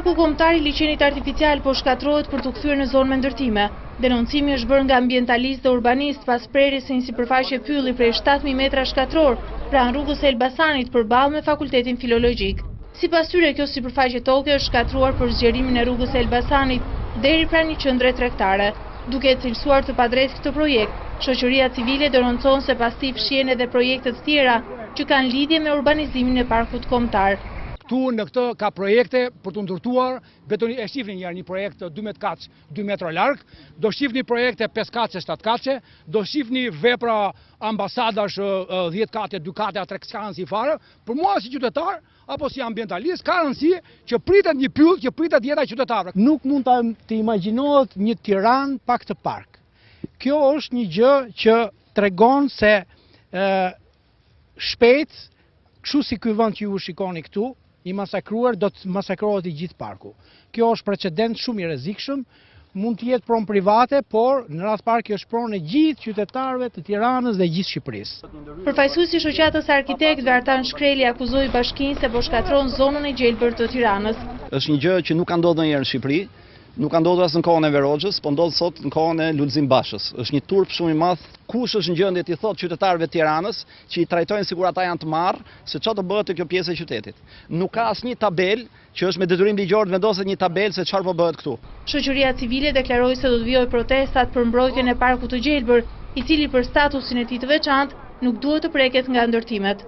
Parku kombëtar i liçenit artificial po shkatërrohet për t'u kthyer në zonë me ndërtime. Denoncimi është bërë nga ambientalist dhe urbanist pas prerjes së një sipërfaqe pylli prej 7.000 metra shkatror pranë rrugës së Elbasanit përballë me Fakultetin Filologjik. Sipas tyre, kjo sipërfaqe toke është shkatruar për zgjerimin e rrugës së Elbasanit deri pranë një qendre tregtare. Duke cilësuar të padrejtë këtë projekt, shoqëria civile denoncon se pasti fshihen edhe projekte të tjera që kanë lidhje me urbanizimin e parkut kombëtar. Këtu në këtë ka projekte për të ndërtuar, betoni e shifni një projekt 12 kaç, 2 metra larg, do shifni projekte 5 kaçe, 7 kaçe, do shifni vepra ambasadash 10 kaçe, 2 kaçe, 3 kaçe si fare. Për mua si qytetar apo si ambientalist ka rëndësi që pritet një pyll, që pritet jeta e qytetarëve. Nuk mund të imagjinohet një Tiranë pa këtë park. Kjo është një gjë që tregon se shpejt, kështu si ky vend që ju shikoni këtu, i masakruar, do të masakrohet i gjithë parku. Kjo është precedent shumë i rrezikshëm, mund të jetë pronë private, por në radhë parë kjo është pronë e gjithë qytetarëve të Tiranës dhe gjithë Shqipërisë. Përfaqësuesi i shoqatës arkitektëve Artan Shkreli akuzoi bashkinë se po shkatron zonën e gjelbër të Tiranës. Është një gjë që nuk ka ndodhur ndonjëherë në Shqipëri. Nuk ka ndodhur as në kohën e Verogjës, po ndodh sot në kohën e Lulzim Bashës. Është një turp shumë i madh. Kush është në gjendje të thotë qytetarëve të Tiranës që i trajtojnë sikur ata janë të marrë, se çfarë do bëhet te kjo pjesë e qytetit. Nuk ka asnjë tabel që është me detyrim ligjor të vendoset një tabel se çfarë po bëhet këtu. Shoqëria civile deklaroi se do të vijojë protestat për mbrojtjen e parkut të gjelbër, i cili për statusin e tij të veçantë nuk duhet të preket nga ndërtimet.